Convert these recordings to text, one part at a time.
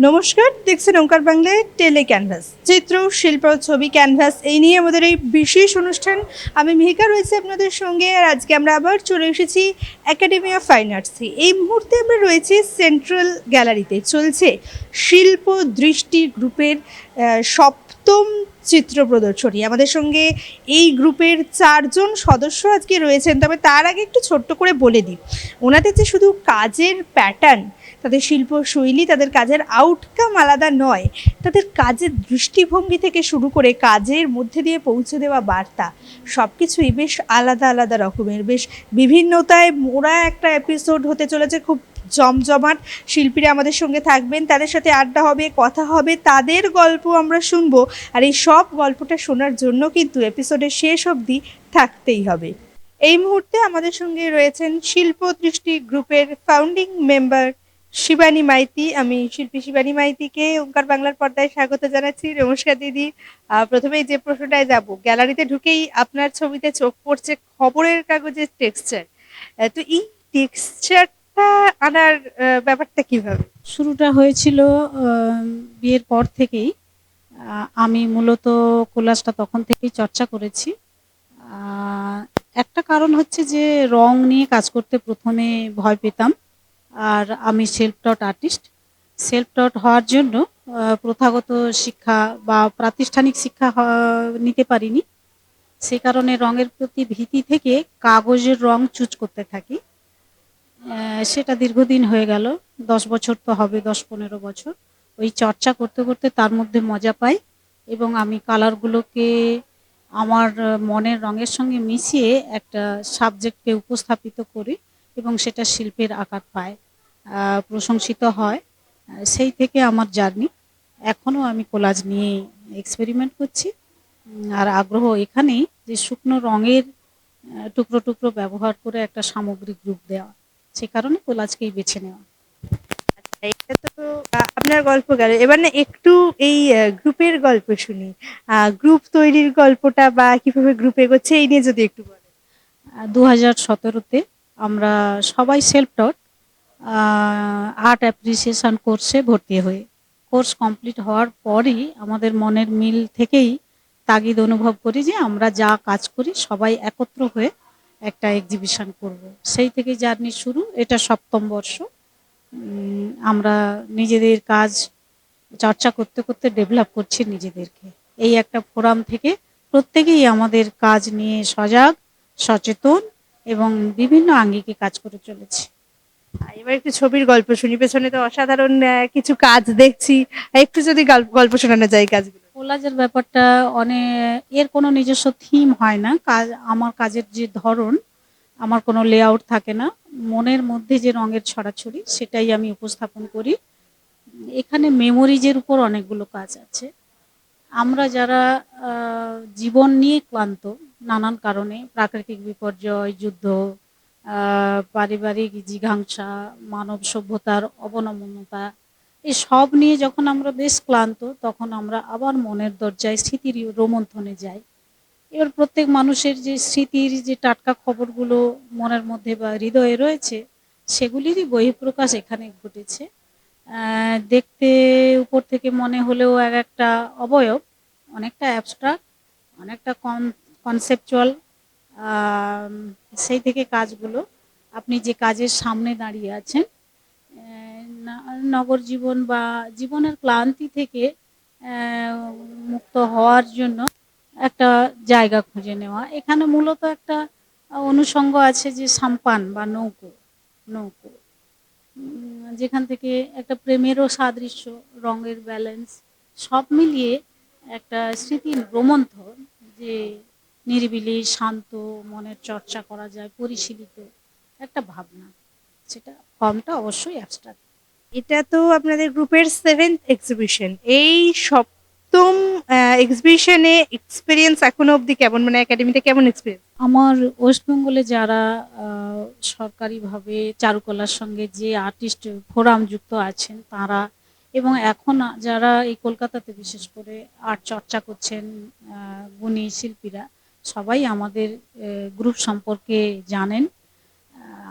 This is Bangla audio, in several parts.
নমস্কার, দেখছেন ওঙ্কার বাংলায় টেলি ক্যানভাস, চিত্র শিল্প ছবি ক্যানভাস এই নিয়ে আমাদের এই বিশেষ অনুষ্ঠান। আমি মিহিকা রয়েছে আপনাদের সঙ্গে, আর আজকে আমরা আবার চলে এসেছি একাডেমি অফ ফাইন আর্টসে। এই মুহূর্তে আমরা রয়েছি সেন্ট্রাল গ্যালারিতে, চলছে শিল্প দৃষ্টি গ্রুপের সপ্তম চিত্র প্রদর্শনী। আমাদের সঙ্গে এই গ্রুপের 4জন সদস্য আজকে রয়েছেন। তবে তার আগে একটু ছোট্ট করে বলে দিই, ওনাদের যে শুধু কাজের প্যাটার্ন, তাদের শিল্পশৈলী, তাদের কাজের আউটকাম আলাদা নয়, তাদের কাজের দৃষ্টিভঙ্গি থেকে শুরু করে কাজের মধ্যে দিয়ে পৌঁছে দেওয়া বার্তা, সব কিছুই বেশ আলাদা আলাদা রকমের, বেশ বিভিন্নতায় মোড়া একটা এপিসোড হতে চলেছে। খুব জমজমাট। শিল্পীরা আমাদের সঙ্গে থাকবেন, তাদের সাথে আড্ডা হবে, কথা হবে, তাদের গল্প আমরা শুনবো। আর এই সব গল্পটা শোনার জন্য কিন্তু এপিসোডের শেষ অবধি থাকতেই হবে। এই মুহূর্তে আমাদের সঙ্গে রয়েছেন শিল্প দৃষ্টি গ্রুপের ফাউন্ডিং মেম্বার শিবানী মাইতি। আমি শিল্পী শিবানী মাইতিকে ওঙ্কার বাংলার পর্দায় স্বাগত জানাচ্ছি। নমস্কার দিদি। প্রথমেই যে প্রশ্নটায় যাব, গ্যালারিতে ঢুকেই আপনার ছবিতে চোখ পড়ছে খবরের কাগজের টেক্সচার। তো এই টেক্সচারটা আনার ব্যাপারটা কিভাবে? শুরুটা হয়েছিল বিয়ের পর থেকেই। আমি মূলত কোলাজটা তখন থেকেই চর্চা করেছি। একটা কারণ হচ্ছে যে রং নিয়ে কাজ করতে প্রথমে ভয় পেতাম, আর আমি সেলফ টট আর্টিস্ট। সেলফ টট হওয়ার জন্য প্রথাগত শিক্ষা বা প্রাতিষ্ঠানিক শিক্ষা নিতে পারিনি। সে কারণে রঙের প্রতি ভীতি থেকে কাগজের রং চুজ করতে থাকি। সেটা দীর্ঘদিন হয়ে গেল, 10 বছর তো হবে, 10-15 বছর। ওই চর্চা করতে করতে তার মধ্যে মজা পাই, এবং আমি কালারগুলোকে আমার মনের রঙের সঙ্গে মিশিয়ে একটা সাবজেক্টকে উপস্থাপিত করি, এবং সেটা শিল্পের আকার পায়, প্রশংসিত হয়। সেই থেকে আমার জার্নি। এখনও আমি কোলাজ নিয়ে এক্সপেরিমেন্ট করছি। আর আগ্রহ এখানেই যে শুকনো রঙের টুকরো টুকরো ব্যবহার করে একটা সামগ্রিক রূপ দেওয়া, সে কারণে কোলাজকেই বেছে নেওয়া। এটা তো আপনার গল্প গেল, এবার না একটু এই গ্রুপের গল্প শুনি। গ্রুপ তৈরির গল্পটা বা কিভাবে গ্রুপ এগোচ্ছে এই নিয়ে যদি একটু বলেন। 2017-তে আমরা সবাই সেলফ টট আর্ট অ্যাপ্রিসিয়েশন কোর্সে ভর্তি হই। কোর্স কমপ্লিট হওয়ার পরই আমাদের মনের মিল থেকেই তাগিদ অনুভব করি যে আমরা যা কাজ করি সবাই একত্র হয়ে একটা এক্সিবিশন করব। সেই থেকে জার্নি শুরু, এটা 7ম বর্ষ। আমরা নিজেদের কাজ চর্চা করতে করতে ডেভেলপ করছি নিজেদেরকে। এই একটা ফোরাম থেকে প্রত্যেকেই আমাদের কাজ নিয়ে সজাগ, সচেতন এবং বিভিন্ন আঙ্গিকে কাজ করে চলেছি। এবার একটু ছবির গল্প শুনি, পেছনে তো অসাধারণ কিছু কাজ দেখছি। একটু যদি গল্প শোনানো যায় কাজগুলো। কোলাজের ব্যাপারটা এর কোনো নিজস্ব থিম হয় না। আমার কাজের যে ধরন, আমার কোনো লেআউট থাকে না। মনের মধ্যে যে রঙের ছড়াছড়ি সেটাই আমি উপস্থাপন করি। এখানে মেমোরিজের উপর অনেকগুলো কাজ আছে। আমরা যারা জীবন নিয়ে ক্লান্ত, নানান কারণে, প্রাকৃতিক বিপর্যয়, যুদ্ধ, পারিবারিক জিঘাংসা, মানব সভ্যতার অবনমনতা, এই সব নিয়ে যখন আমরা বেশ ক্লান্ত, তখন আমরা আবার মনের দরজায় স্মৃতির রোমন্থনে যাই। এবার প্রত্যেক মানুষের যে স্মৃতির যে টাটকা খবরগুলো মনের মধ্যে বা হৃদয়ে রয়েছে, সেগুলিরই বহিঃপ্রকাশ এখানে ঘটেছে। দেখতে উপর থেকে মনে হলেও এক একটা অবয়ব অনেকটা অ্যাবস্ট্রাক্ট, অনেকটা কনসেপচুয়াল। সেই থেকে কাজগুলো, আপনি যে কাজের সামনে দাঁড়িয়ে আছেন, নগর জীবন বা জীবনের ক্লান্তি থেকে মুক্ত হওয়ার জন্য একটা জায়গা খুঁজে নেওয়া। এখানে মূলত একটা অনুষঙ্গ আছে যে সাম্পান বা নৌকো। নৌকো যেখান থেকে একটা প্রেমেরও সাদৃশ্য, রঙের ব্যালেন্স, সব মিলিয়ে একটা স্মৃতির রোমন্থন, যে নিরিবিলি শান্ত মনের চর্চা করা যায়, পরিশীলিত একটা ভাবনা। সেটা ফর্মটা অবশ্যই অ্যাবস্ট্রাক্ট। এটা তো আপনাদের গ্রুপের 7th এক্সিবিশন। এই সপ্তম এক্সিবিশনে এক্সপিরিয়েন্স এখনো অবধি কেমন, মানে একাডেমিতে কেমন এক্সপিরিয়েন্স? আমার ওয়েস্ট বেঙ্গলে যারা সরকারিভাবে চারুকলার সঙ্গে যে আর্টিস্ট ফোরাম যুক্ত আছেন তারা, এবং এখন যারা এই কলকাতাতে বিশেষ করে আর্ট চর্চা করছেন, গুণী শিল্পীরা, সবাই আমাদের গ্রুপ সম্পর্কে জানেন।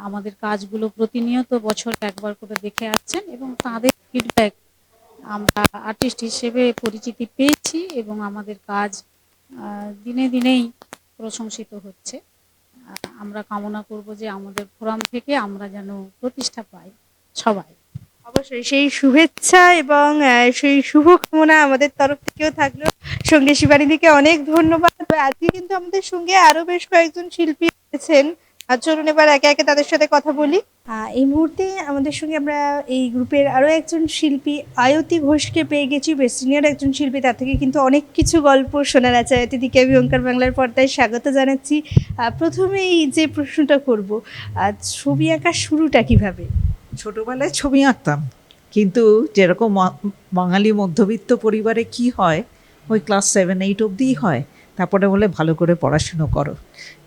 আমাদের কাজগুলো প্রতিনিয়ত বছর একবার করে দেখে আসছেন, এবং তাদের ফিডব্যাক আমরা আর্টিস্ট হিসেবে পরিচিতি পেয়েছি এবং আমাদের কাজ দিনে দিনেই প্রশংসিত হচ্ছে। আমরা কামনা করব যে আমাদের ফোরাম থেকে আমরা যেন প্রতিষ্ঠা পাই সবাই। অবশ্যই সেই শুভেচ্ছা এবং সেই শুভকামনা আমাদের তরফ থেকেও থাকলো। সঙ্গে শিবানীদিকে অনেক ধন্যবাদ। আজকে কিন্তু আমাদের সঙ্গে আরো বেশ কয়েকজন শিল্পী রয়েছেন। আর চলুন এবার একে একে তাদের সাথে কথা বলি। এই মুহূর্তে আমাদের সঙ্গে আমরা এই গ্রুপের আরো একজন শিল্পী আয়তী ঘোষকে পেয়ে গেছি, বেশ সিনিয়র একজন শিল্পী। তার থেকে কিন্তু অনেক কিছু গল্প শোনার আছে। আয়তীদিকে আমি ওঙ্কার বাংলার পর্দায় স্বাগত জানাচ্ছি। প্রথমেই যে প্রশ্নটা করব, ছবি আঁকার শুরুটা কিভাবে? ছোটবেলায় ছবি আঁকতাম, কিন্তু যেরকম বাঙালি মধ্যবিত্ত পরিবারে কি হয়, ওই ক্লাস 7-8 অবধিই হয়, তারপরে বলে ভালো করে পড়াশুনো করো।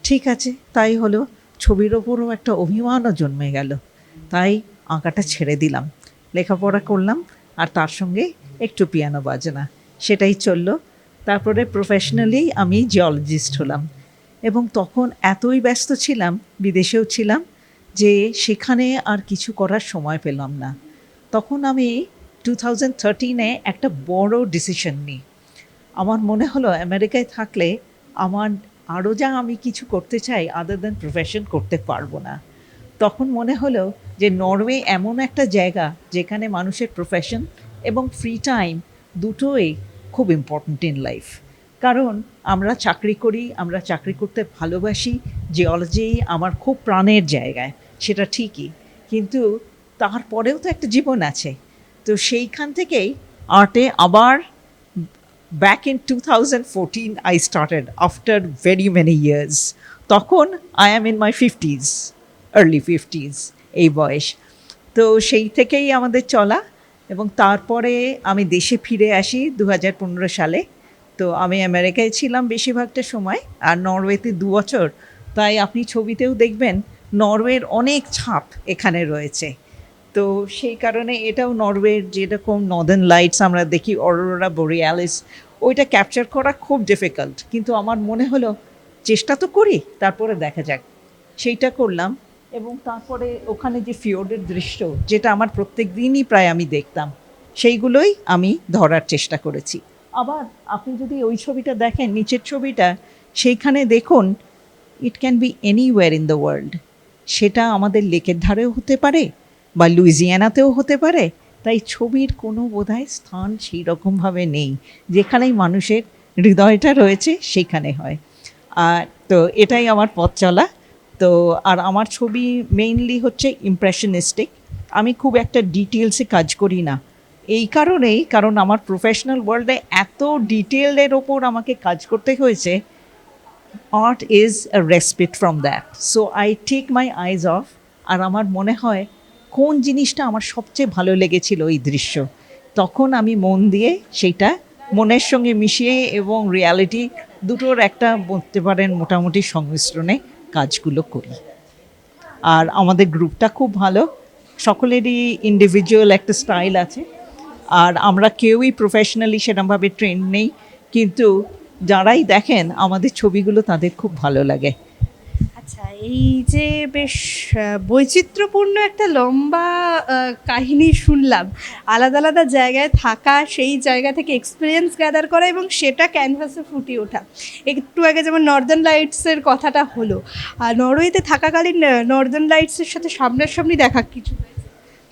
ঠিক আছে, তাই হলো। ছবির ওপরও একটা অভিমানও জন্মে গেল, তাই আঁকাটা ছেড়ে দিলাম। লেখাপড়া করলাম আর তার সঙ্গে একটু পিয়ানো বাজনা, সেটাই চললো। তারপরে প্রফেশনালি আমি জিওলজিস্ট হলাম, এবং তখন এতই ব্যস্ত ছিলাম, বিদেশেও ছিলাম, যে সেখানে আর কিছু করার সময় পেলাম না। তখন আমি 2013-এ একটা বড় ডিসিশন নিই। আমার মনে হলো আমেরিকায় থাকলে আমার আরও যা আমি কিছু করতে চাই আদার দ্যান প্রফেশন করতে পারবো না। তখন মনে হলো যে নরওয়ে এমন একটা জায়গা যেখানে মানুষের প্রফেশন এবং ফ্রি টাইম দুটোই খুব ইম্পর্ট্যান্ট ইন লাইফ। কারণ আমরা চাকরি করি, আমরা চাকরি করতে ভালোবাসি, জিওলজি আমার খুব প্রাণের জায়গায়, সেটা ঠিকই, কিন্তু তারপরেও তো একটা জীবন আছে। তো সেইখান থেকেই আর্টে আবার back in 2014 I started after very many years. তখন I am in my 50s, early 50s এই বয়স। তো সেই থেকেই আমাদের চলা, এবং তারপরে আমি দেশে ফিরে আসি 2015 সালে। তো আমি আমেরিকায় ছিলাম বেশিরভাগটা সময়, আর নরওয়েতে 2 বছর। তাই আপনি ছবিতেও দেখবেন নরওয়ের অনেক ছাপ এখানে রয়েছে। তো সেই কারণে এটাও নরওয়ের যেরকম নর্দার্ন লাইটস আমরা দেখি, অরোরা বোরিয়ালিস, ওইটা ক্যাপচার করা খুব ডিফিকাল্ট, কিন্তু আমার মনে হলো চেষ্টা তো করি, তারপরে দেখা যাক। সেইটা করলাম, এবং তারপরে ওখানে যে ফিওর্ডের দৃশ্য, যেটা আমার প্রত্যেক দিনই প্রায় আমি দেখতাম, সেইগুলোই আমি ধরার চেষ্টা করেছি। আবার আপনি যদি ওই ছবিটা দেখেন, নিচের ছবিটা, সেইখানে দেখুন it can be anywhere in the world. সেটা আমাদের লেকের ধারেও হতে পারে বা লুইজিয়ানাতেও হতে পারে। তাই ছবির কোনো বোধহয় স্থান সেই রকমভাবে নেই, যেখানেই মানুষের হৃদয়টা রয়েছে সেখানে হয়। আর তো এটাই আমার পথ চলা। তো আর আমার ছবি মেইনলি হচ্ছে ইমপ্রেশনিস্টিক। আমি খুব একটা ডিটেলসে কাজ করি না, এই কারণেই, কারণ আমার প্রফেশনাল ওয়ার্ল্ডে এত ডিটেলের ওপর আমাকে কাজ করতে হয়েছে। Art is a respite from that, so I take my eyes off. আর আমার মনে হয় কোন জিনিসটা আমার সবচেয়ে ভালো লেগেছিল ওই দৃশ্য, তখন আমি মন দিয়ে সেইটা মনের সঙ্গে মিশিয়ে এবং রিয়ালিটি দুটোর একটা বলতে পারেন মোটামুটি সংমিশ্রণে কাজগুলো করি। আর আমাদের গ্রুপটা খুব ভালো, সকলেরই ইন্ডিভিজুয়াল একটা স্টাইল আছে, আর আমরা কেউই প্রফেশনালি সেরকমভাবে ট্রেন নেই, কিন্তু যারাই দেখেন আমাদের ছবিগুলো তাদের খুব ভালো লাগে। আচ্ছা, এই যে বেশ বৈচিত্র্যপূর্ণ একটা লম্বা কাহিনী শুনলাম, আলাদা আলাদা জায়গায় থাকা, সেই জায়গা থেকে এক্সপিরিয়েন্স গ্যাদার করা এবং সেটা ক্যানভাসে ফুটিয়ে ওঠা। একটু আগে যেমন নর্দার্ন লাইটসের কথাটা হলো, আর নরওয়েতে থাকাকালীন নর্দার্ন লাইটসের সাথে সামনাসামনি দেখা কিছু?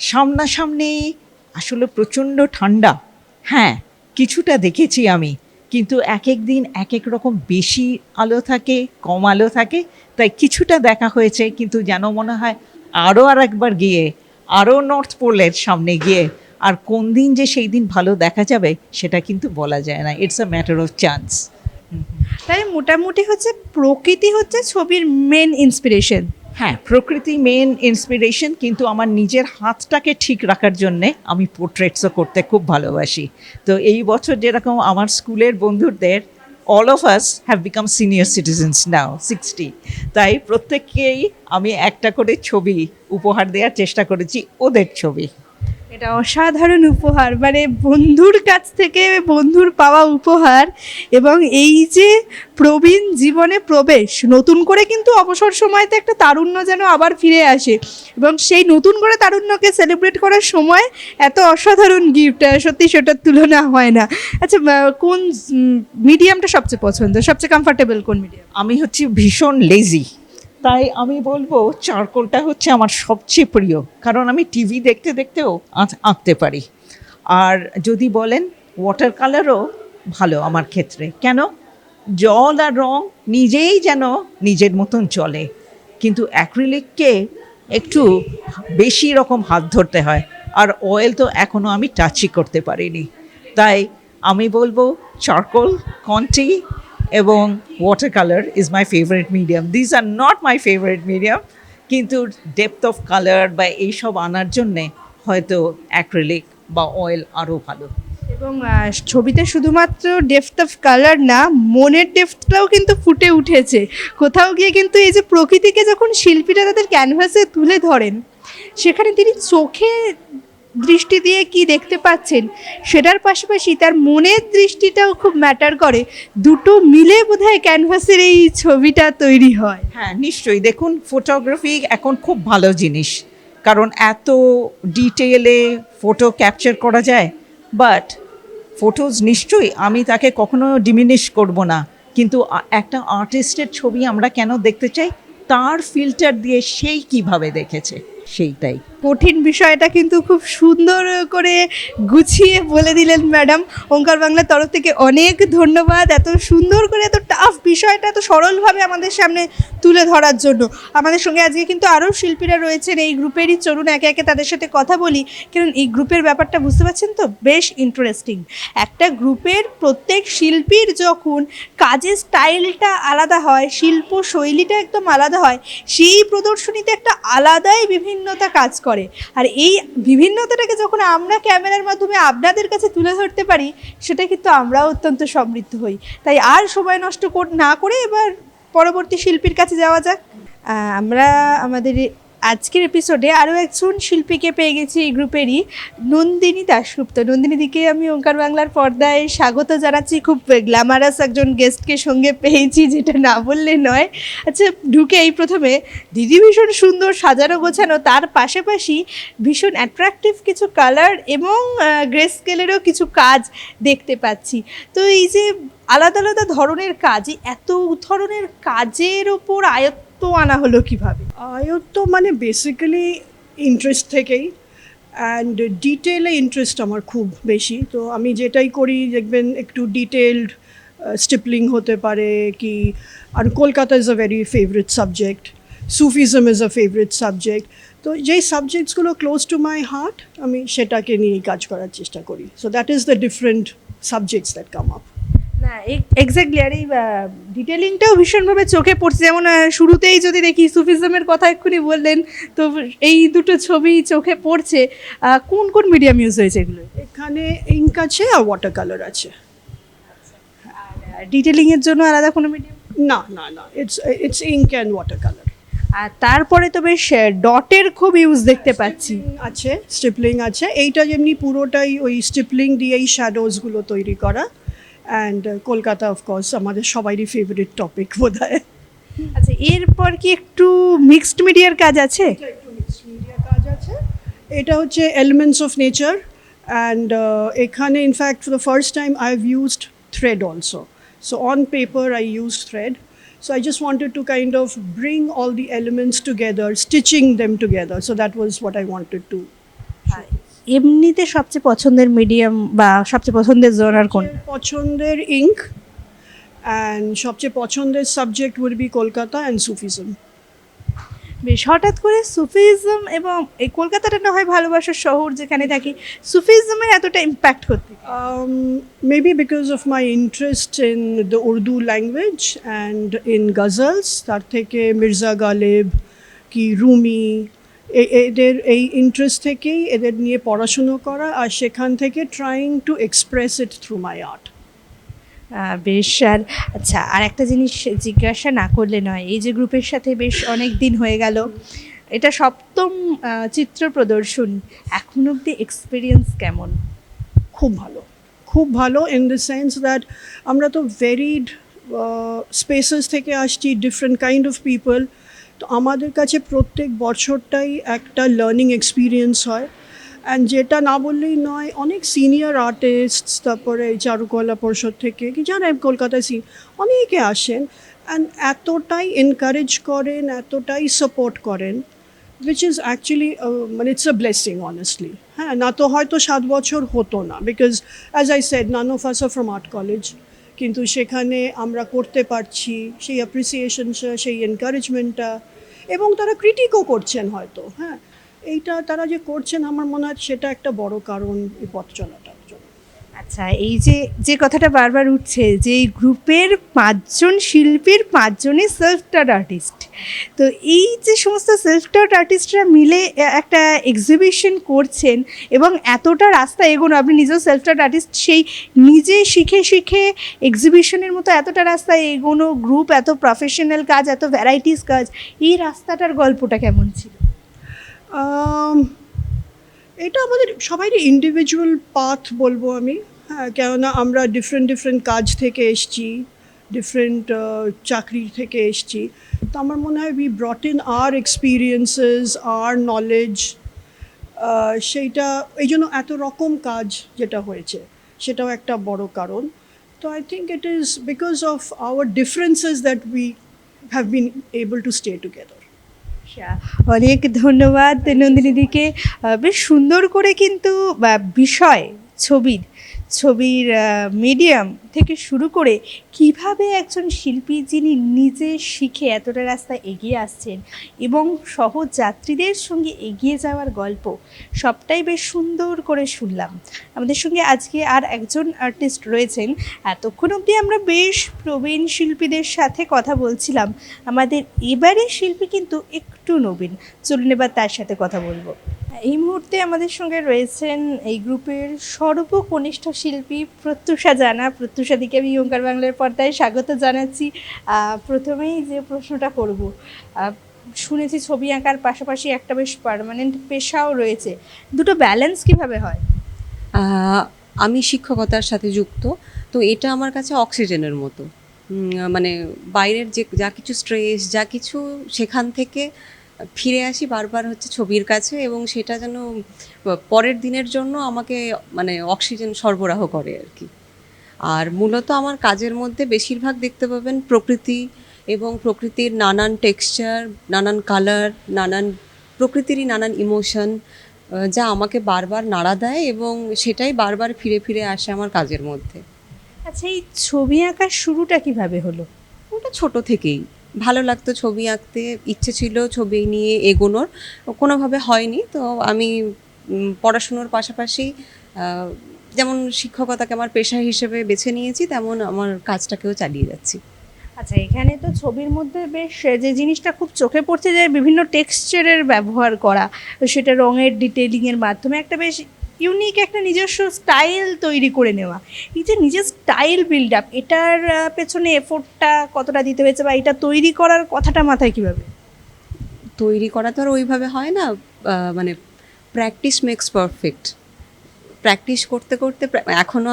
সামনাসামনি আসলে প্রচণ্ড ঠান্ডা, হ্যাঁ কিছুটা দেখেছি আমি, কিন্তু এক এক দিন এক এক রকম বেশি আলো থাকে, কম আলো থাকে, তাই কিছুটা দেখা হয়েছে। কিন্তু যেন মনে হয় আরও আর একবার গিয়ে, আরও নর্থ পোলের সামনে গিয়ে, আর কোন দিন যে সেই দিন ভালো দেখা যাবে সেটা কিন্তু বলা যায় না, it's a matter of chance. তাই মোটামুটি হচ্ছে প্রকৃতি হচ্ছে ছবির মেন ইন্সপিরেশন। হ্যাঁ, প্রকৃতি মেন ইন্সপিরেশন, কিন্তু আমার নিজের হাতটাকে ঠিক রাখার জন্যে আমি পোর্ট্রেটসও করতে খুব ভালোবাসি। তো এই বছর যেরকম আমার স্কুলের বন্ধুদের all of us have become senior citizens now 60, তাই প্রত্যেককেই আমি একটা করে ছবি উপহার দেওয়ার চেষ্টা করেছি, ওদের ছবি। এটা অসাধারণ উপহার, মানে বন্ধুর কাছ থেকে বন্ধুর পাওয়া উপহার। এবং এই যে প্রবীণ জীবনে প্রবেশ, নতুন করে কিন্তু অবসর সময়তে একটা তারুণ্য যেন আবার ফিরে আসে, এবং সেই নতুন করে তারুণ্যকে সেলিব্রেট করার সময় এত অসাধারণ গিফট, সত্যি সেটার তুলনা হয় না। আচ্ছা, কোন মিডিয়ামটা সবচেয়ে পছন্দ, সবচেয়ে কমফর্টেবল কোন মিডিয়াম? আমি হচ্ছে ভীষণ লেজি, তাই আমি বলবো চারকোলটা হচ্ছে আমার সবচেয়ে প্রিয়, কারণ আমি টিভি দেখতে দেখতেও আঁকতে পারি। আর যদি বলেন ওয়াটার কালারও ভালো আমার ক্ষেত্রে। কেন? জল আর রং নিজেই যেন নিজের মতন চলে, কিন্তু অ্যাক্রিলিককে একটু বেশি রকম হাত ধরতে হয়, আর অয়েল তো এখনও আমি টাচই করতে পারিনি। তাই আমি বলবো চারকোল, কন্টি এবং water colour is my favourite medium. This are not my favourite medium, কিন্তু ডেপথ অফ কালার বা এইসব আনার জন্যে হয়তো অ্যাক্রিলিক বা অয়েল আরও ভালো। এবং ছবিতে শুধুমাত্র ডেপথ অফ কালার না, মনের ডেপথটাও কিন্তু ফুটে উঠেছে কোথাও গিয়ে। কিন্তু এই যে প্রকৃতিকে যখন শিল্পীরা তাদের ক্যানভাসে তুলে ধরেন, সেখানে তিনি চোখে দৃষ্টি দিয়ে কি দেখতে পাচ্ছেন সেটার পাশাপাশি তার মনের দৃষ্টিটাও খুব ম্যাটার করে। দুটো মিলে বোধহয় ক্যানভাসের এই ছবিটা তৈরি হয়। হ্যাঁ, নিশ্চয়ই। দেখুন, ফটোগ্রাফি এখন খুব ভালো জিনিস, কারণ এত ডিটেলে ফটো ক্যাপচার করা যায়। বাট ফটোজ নিশ্চয়ই, আমি তাকে কখনো ডিমিনিশ করব না, কিন্তু একটা আর্টিস্টের ছবি আমরা কেন দেখতে চাই? তার ফিল্টার দিয়ে সেই কিভাবে দেখেছে সেইটাই। কঠিন বিষয়টা কিন্তু খুব সুন্দর করে গুছিয়ে বলে দিলেন ম্যাডাম। ওঙ্কার বাংলার তরফ থেকে অনেক ধন্যবাদ এত সুন্দর করে, এত টাফ বিষয়টা এত সরলভাবে আমাদের সামনে তুলে ধরার জন্য। আমাদের সঙ্গে আজকে কিন্তু আরও শিল্পীরা রয়েছেন এই গ্রুপেরই, চলুন একে একে তাদের সাথে কথা বলি। কারণ এই গ্রুপের ব্যাপারটা বুঝতে পারছেন তো, বেশ ইন্টারেস্টিং। একটা গ্রুপের প্রত্যেক শিল্পীর যখন কাজের স্টাইলটা আলাদা হয়, শিল্প শৈলীটা একদম আলাদা হয়, সেই প্রদর্শনীতে একটা আলাদাই বিভিন্নতা কাজ করে। আর এই বিভিন্নতাটাকে যখন আমরা ক্যামেরার মাধ্যমে আপনাদের কাছে তুলে ধরতে পারি, সেটা কিন্তু আমরাও অত্যন্ত সমৃদ্ধ হই। তাই আর সময় নষ্ট না করে এবার পরবর্তী শিল্পীর কাছে যাওয়া যাক। আমরা আমাদের আজকের এপিসোডে আরও একজন শিল্পীকে পেয়ে গেছি এই গ্রুপেরই, নন্দিনী দাশগুপ্ত। নন্দিনীদিকে আমি ওঙ্কার বাংলার পর্দায় স্বাগত জানাচ্ছি। খুব গ্ল্যামারাস একজন গেস্টকে সঙ্গে পেয়েছি, যেটা না বললে নয়। আচ্ছা, ঢুকে এই প্রথমে দিদি ভীষণ সুন্দর সাজানো গোছানো, তার পাশাপাশি ভীষণ অ্যাট্রাকটিভ কিছু কালার এবং গ্রে স্কেলেরও কিছু কাজ দেখতে পাচ্ছি। তো এই যে আলাদা আলাদা ধরনের কাজ, এত ধরনের কাজের ওপর আয়ত্ত আনা হলো কিভাবে? আয়ত্ত মানে বেসিক্যালি ইন্টারেস্ট থেকেই, অ্যান্ড ডিটেলে ইন্টারেস্ট আমার খুব বেশি। তো আমি যেটাই করি দেখবেন একটু ডিটেলড স্টিপলিং হতে পারে কি। আর Kolkata is a very favourite subject, Sufism is a favourite subject. তো যেই সাবজেক্টসগুলো ক্লোজ টু মাই হার্ট, আমি সেটাকে নিয়েই কাজ করার চেষ্টা করি। So that is the different subjects that come up. না, এক্স্যাক্টলি। আর এই ডিটেলিংটাও ভীষণভাবে চোখে পড়ছে। যেমন শুরুতেই যদি দেখি, সুফিজমের কথা এক্ষুনি বললেন, তো এই দুটো ছবি চোখে পড়ছে। কোন কোন মিডিয়াম ইউজ হয়েছে এগুলো? এখানে ইঙ্ক আছে আর ওয়াটার কালার আছে। আর ডিটেলিংয়ের জন্য আলাদা কোনো মিডিয়াম? না না না, it's ink and water colour. আর তারপরে তো বেশ ডটের খুব ইউজ দেখতে পাচ্ছি। আছে, স্টিপলিং আছে। এইটা যেমনি পুরোটাই ওই স্টিপলিং দিয়েই শ্যাডোজগুলো তৈরি করা। অ্যান্ড কলকাতা অফকোর্স আমাদের সবারই ফেভারিট টপিক বোধহয়। আচ্ছা, এরপর কি একটু মিক্সড মিডিয়ার কাজ আছে? একটু মিক্সড মিডিয়া কাজ আছে। এটা হচ্ছে এলিমেন্টস অফ নেচার, অ্যান্ড এখানে in fact for the first time I have used thread also. So on paper I used thread. So I just wanted to kind of bring all the elements together, stitching them together. So that was what I wanted to. এমনিতে সবচেয়ে পছন্দের মিডিয়াম বা সবচেয়ে পছন্দের জোনার কোন? পছন্দের ইঙ্ক, অ্যান্ড সবচেয়ে পছন্দের subject will be Kolkata and Sufism. বেশ, হঠাৎ করে সুফিজম এবং এই কলকাতাটা না হয় ভালোবাসার শহর যেখানে থাকি, সুফিজমের এতটা ইম্প্যাক্ট করতে? Maybe because of my interest in the Urdu language and in ghazals, তার থেকে মির্জা গালিব কি রুমি, এদের এই ইন্টারেস্ট থেকেই এদের নিয়ে পড়াশুনো করা, আর সেখান থেকে trying to express it through my art. বেশ। আর আচ্ছা, আর একটা জিনিস জিজ্ঞাসা না করলে নয়, এই যে গ্রুপের সাথে বেশ অনেক দিন হয়ে গেল, এটা সপ্তম চিত্র প্রদর্শনী, এখন অব্দি এক্সপিরিয়েন্স কেমন? খুব ভালো, খুব ভালো ইন দ্য সেন্স দ্যাট আমরা তো ভেরিড স্পেসেস থেকে আসছি, ডিফারেন্ট কাইন্ড অফ পিপল। তো আমাদের কাছে প্রত্যেক বছরটাই একটা লার্নিং এক্সপিরিয়েন্স হয়। অ্যান্ড যেটা না বললেই নয়, অনেক সিনিয়র আর্টিস্ট, তারপরে এই চারুকলা পরিষদ থেকে কি যারা কলকাতায় অনেকে আসেন অ্যান্ড এতটাই এনকারেজ করেন, এতটাই সাপোর্ট করেন, which is actually মানে it's a blessing honestly. হ্যাঁ, না তো হয়তো 7 বছর হতো না, because as I said none of us are from art college, কিন্তু সেখানে আমরা করতে পারছি, সেই অ্যাপ্রিসিয়েশনটা, সেই এনকারেজমেন্টটা, এবং তারা ক্রিটিকও করছেন হয়তো। হ্যাঁ, এইটা তারা যে করছেন আমার মনে হয় সেটা একটা বড় কারণ এই পথ চলাটার জন্য। আচ্ছা, এই যে যে কথাটা বারবার উঠছে যে এই গ্রুপের 5জন শিল্পীর 5জনই সেলফ টট আর্টিস্ট, তো এই যে সমস্ত সেলফ টট আর্টিস্টরা মিলে একটা এক্সিবিশন করছেন এবং এতটা রাস্তা এগোনো, আপনি নিজেও সেলফ টট আর্টিস্ট, সেই নিজে শিখে শিখে এক্সিবিশনের মতো এতটা রাস্তা এগোনো, গ্রুপ, এত প্রফেশনাল কাজ, এত ভ্যারাইটিস কাজ, এই রাস্তাটার গল্পটা কেমন ছিল? এটা আমাদের সবারই ইন্ডিভিজুয়াল পাথ বলবো আমি। হ্যাঁ, কেননা আমরা ডিফারেন্ট কাজ থেকে এসছি, ডিফারেন্ট চাকরি থেকে এসছি। তো আমার মনে হয় we brought in our experiences, আর নলেজ, সেইটা এই জন্য এত রকম কাজ যেটা হয়েছে সেটাও একটা বড় কারণ। তো I think it is because of our differences that we have been able to stay together. অনেক ধন্যবাদ নন্দিনীদিকে। বেশ সুন্দর করে কিন্তু বিষয় ছবির মিডিয়াম থেকে শুরু করে কিভাবে একজন শিল্পী যিনি নিজে শিখে এতটা রাস্তা এগিয়ে আসছেন এবং সহযাত্রীদের সঙ্গে এগিয়ে যাওয়ার গল্প, সবটাই বেশ সুন্দর করে শুনলাম। আমাদের সঙ্গে আজকে আর একজন আর্টিস্ট রয়েছেন। এতক্ষণ অবধি আমরা বেশ প্রবীণ শিল্পীদের সাথে কথা বলছিলাম, আমাদের এবারের শিল্পী কিন্তু একটু নবীন। চলুন এবার তার সাথে কথা বলবো। এই মুহূর্তে আমাদের সঙ্গে রয়েছেন এই গ্রুপের সর্বকনিষ্ঠ শিল্পী প্রত্যুষা জানা। প্রত্যুষাদিকে আমি ওঙ্কার বাংলার পর্দায় স্বাগত জানাচ্ছি। প্রথমেই যে প্রশ্নটা করব, শুনেছি ছবি আঁকার পাশাপাশি একটা বেশ পার্মানেন্ট পেশাও রয়েছে, দুটো ব্যালেন্স কিভাবে হয়? আমি শিক্ষকতার সাথে যুক্ত, তো এটা আমার কাছে অক্সিজেনের মতো। মানে বাইরের যে যা কিছু স্ট্রেস, যা কিছু সেখান থেকে ফিরে আসি বারবার হচ্ছে ছবির কাছে, এবং সেটা যেন পরের দিনের জন্য আমাকে মানে অক্সিজেন সরবরাহ করে আর কি। আর মূলত আমার কাজের মধ্যে বেশিরভাগ দেখতে পাবেন প্রকৃতি, এবং প্রকৃতির নানান টেক্সচার, নানান কালার, প্রকৃতিরই নানান ইমোশন, যা আমাকে বারবার নাড়া দেয়, এবং সেটাই বারবার ফিরে ফিরে আসে আমার কাজের মধ্যে। আচ্ছা, এই ছবি আঁকার শুরুটা কিভাবে হলো? ওটা ছোট থেকেই ভালো লাগতো ছবি আঁকতে, ইচ্ছে ছিল ছবি নিয়ে এগোনোর, কোনোভাবে হয়নি। তো আমি পড়াশুনোর পাশাপাশি যেমন শিক্ষকতাকে আমার পেশা হিসেবে বেছে নিয়েছি, তেমন আমার কাজটাকেও চালিয়ে যাচ্ছি। আচ্ছা, এখানে তো ছবির মধ্যে বেশ যে জিনিসটা খুব চোখে পড়ছে যে বিভিন্ন টেক্সচারের ব্যবহার করা, সেটা রঙের ডিটেলিংয়ের মাধ্যমে একটা বেশ ইউনিক একটা নিজস্ব স্টাইল তৈরি করে নেওয়া। এই যে নিজের স্টাইল বিল্ড আপ, এটার পেছনে এফোর্টটা কতটা দিতে হয়েছে, বা এটা তৈরি করার কথাটা মাথায় কীভাবে? তৈরি করা তো আর ওইভাবে হয় না, মানে প্র্যাকটিস মেক্স পারফেক্ট। প্র্যাকটিস করতে করতে এখনও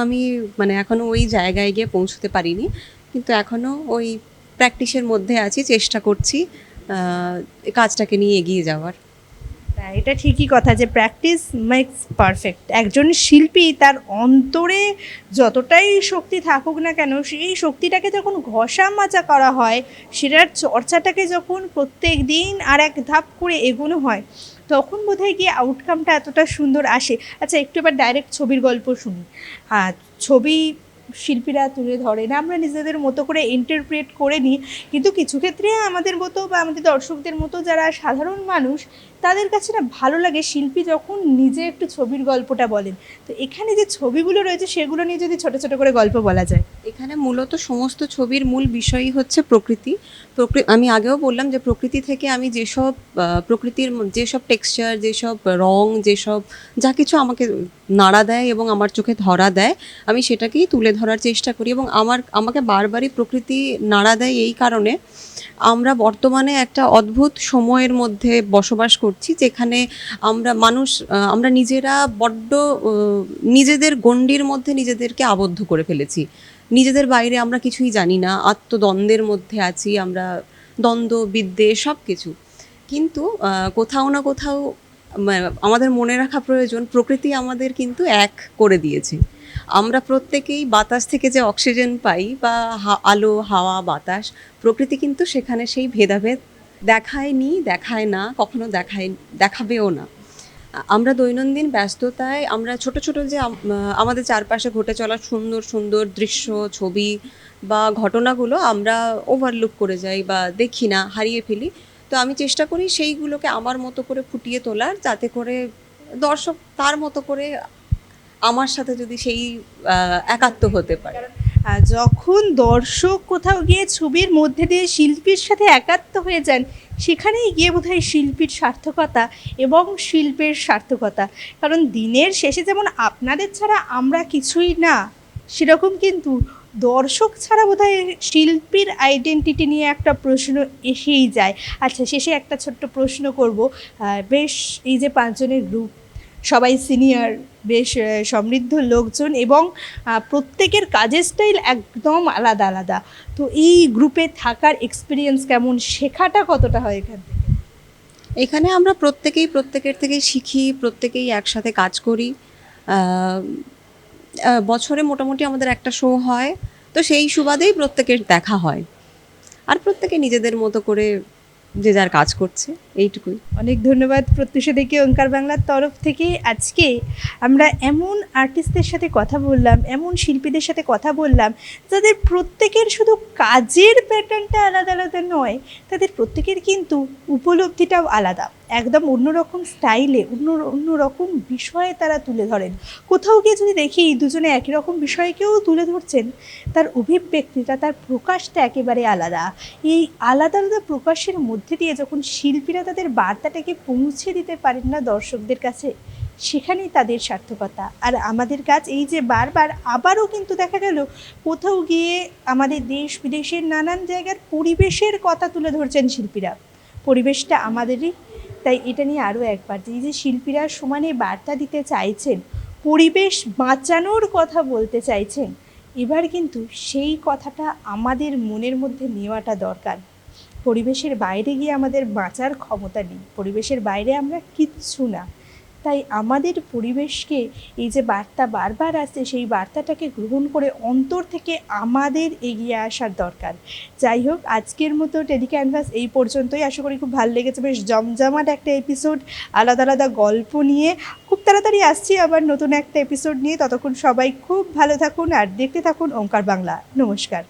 এখনও ওই জায়গায় গিয়ে পৌঁছতে পারিনি, কিন্তু এখনও ওই প্র্যাকটিসের মধ্যে আছি, চেষ্টা করছি কাজটাকে নিয়ে এগিয়ে যাওয়ার। এটা ঠিকই কথা যে প্র্যাকটিস মেক্স পারফেক্ট। একজন শিল্পী তার অন্তরে যতটাই শক্তি থাকুক না কেন, সেই শক্তিটাকে যখন ঘষা মাজা করা হয়, সেটার চর্চাটাকে যখন প্রত্যেক দিন আর এক ধাপ করে এগোনো হয়, তখন বোধহয় গিয়ে আউটকামটা এতটা সুন্দর আসে। আচ্ছা, একটু এবার ডাইরেক্ট ছবির গল্প শুনি। হ্যাঁ, ছবি শিল্পীরা তুলে ধরেন, আমরা নিজেদের মতো করে ইন্টারপ্রেট করে নিই, কিন্তু কিছু ক্ষেত্রে আমাদের মতো বা আমাদের দর্শকদের মতো যারা সাধারণ মানুষ, তাদের কাছে না ভালো লাগে শিল্পী যখন নিজে একটু ছবির গল্পটা বলেন। তো এখানে যে ছবিগুলো রয়েছে সেগুলো নিয়ে যদি ছোট ছোট করে গল্প বলা যায়। এখানে মূলত সমস্ত ছবির মূল বিষয়ই হচ্ছে প্রকৃতি। আমি আগেও বললাম যে প্রকৃতি থেকে আমি যেসব প্রকৃতির যেসব টেক্সচার, যেসব রং, যেসব যা কিছু আমাকে নাড়া দেয় এবং আমার চোখে ধরা দেয়, আমি সেটাকেই তুলে ধরার চেষ্টা করি। এবং আমাকে বারবারই প্রকৃতি নাড়া দেয় এই কারণে, আমরা বর্তমানে একটা অদ্ভুত সময়ের মধ্যে বসবাস করছি, যেখানে আমরা নিজেরা বড্ড নিজেদের গণ্ডির মধ্যে নিজেদেরকে আবদ্ধ করে ফেলেছি। নিজেদের বাইরে আমরা কিছুই জানি না, আত্মদ্বন্দ্বের মধ্যে আছি আমরা, দ্বন্দ্ব বিদ্বেষ সব কিছু। কিন্তু কোথাও না কোথাও আমাদের মনে রাখা প্রয়োজন, প্রকৃতি আমাদের কিন্তু এক করে দিয়েছে। আমরা প্রত্যেকেই বাতাস থেকে যে অক্সিজেন পাই বা আলো, হাওয়া, বাতাস, প্রকৃতি কিন্তু সেখানে সেই ভেদাভেদ দেখায়নি, দেখায় না, কখনো দেখাবেও না। আমরা দৈনন্দিন ব্যস্ততায় আমরা ছোট ছোট যে আমাদের চারপাশে ঘটে চলা সুন্দর সুন্দর দৃশ্য, ছবি বা ঘটনাগুলো আমরা ওভারলুক করে যাই বা দেখি না, হারিয়ে ফেলি। তো আমি চেষ্টা করি সেইগুলোকে আমার মতো করে ফুটিয়ে তোলার, যাতে করে দর্শক তার মতো করে আমার সাথে যদি সেই একাত্ম হতে পারে। যখন দর্শক কোথাও গিয়ে ছবির মধ্যে দিয়ে শিল্পীর সাথে একাত্ম হয়ে যান, সেখানেই গিয়ে বোধহয় শিল্পীর সার্থকতা এবং শিল্পের সার্থকতা। কারণ দিনের শেষে যেমন আপনাদের ছাড়া আমরা কিছুই না, সেরকম কিন্তু দর্শক ছাড়া বোধহয় শিল্পীর আইডেন্টিটি নিয়ে একটা প্রশ্ন এসেই যায়। আচ্ছা, শেষে একটা ছোট্ট প্রশ্ন করব। বেশ, এই যে 5 জনের গ্রুপ, সবাই সিনিয়র, বেশ সমৃদ্ধ লোকজন এবং প্রত্যেকের কাজের স্টাইল একদম আলাদা আলাদা। তো এই গ্রুপে থাকার এক্সপিরিয়েন্স কেমন, শেখাটা কতটা হয় এখান থেকে? এখানে আমরা প্রত্যেকের থেকে শিখি, প্রত্যেকেই একসাথে কাজ করি। বছরে মোটামুটি আমাদের একটা শো হয়, তো সেই সুবাদেই প্রত্যেকের দেখা হয়। আর প্রত্যেকে নিজেদের মতো করে যে যার কাজ করছে, এইটুকুই। অনেক ধন্যবাদ প্রত্যুষা থেকে, ওঙ্কার বাংলার তরফ থেকে। আজকে আমরা এমন আর্টিস্টদের সাথে কথা বললাম, এমন শিল্পীদের সাথে কথা বললাম, যাদের প্রত্যেকের শুধু কাজের প্যাটার্নটা আলাদা আলাদা নয়, তাদের প্রত্যেকের কিন্তু উপলব্ধিটাও আলাদা। একদম অন্যরকম স্টাইলে, অন্যরকম বিষয়ে তারা তুলে ধরেন। কোথাও গিয়ে যদি দেখি দুজনে একই রকম বিষয়কেও তুলে ধরছেন, তার অভিব্যক্তিটা, তার প্রকাশটা একেবারে আলাদা। এই আলাদা আলাদা প্রকাশের মধ্যে দিয়ে যখন শিল্পীরা তাদের বার্তাটাকে পৌঁছে দিতে পারেন না দর্শকদের কাছে, সেখানেই তাদের সার্থকতা। আর আমাদের কাজ এই যে বারবার আবারও কিন্তু দেখা গেল কোথাও গিয়ে আমাদের দেশ বিদেশের নানান জায়গার পরিবেশের কথা তুলে ধরছেন শিল্পীরা। পরিবেশটা আমাদেরই, তাই এটা নিয়ে আরও একবার যে এই যে শিল্পীরা সমানে বার্তা দিতে চাইছেন, পরিবেশ বাঁচানোর কথা বলতে চাইছেন, এবার কিন্তু সেই কথাটা আমাদের মনের মধ্যে নেওয়াটা দরকার। পরিবেশের বাইরে গিয়ে আমাদের বাঁচার ক্ষমতা নেই, পরিবেশের বাইরে আমরা কিচ্ছু না। তাই আমাদের পরিবেশকে, এই যে বার্তা বারবার আসছে, সেই বার্তাটাকে গ্রহণ করে অন্তর থেকে আমাদের এগিয়ে আসার দরকার। যাই হোক, আজকের মতো টেলিক্যানভাস এই পর্যন্তই। আশা করি খুব ভালো লেগেছে, বেশ জমজমাট একটা এপিসোড, আলাদা আলাদা গল্প নিয়ে। খুব তাড়াতাড়ি আসছি আবার নতুন একটা এপিসোড নিয়ে। ততক্ষণ সবাই খুব ভালো থাকুন আর দেখতে থাকুন ওঙ্কার বাংলা। নমস্কার।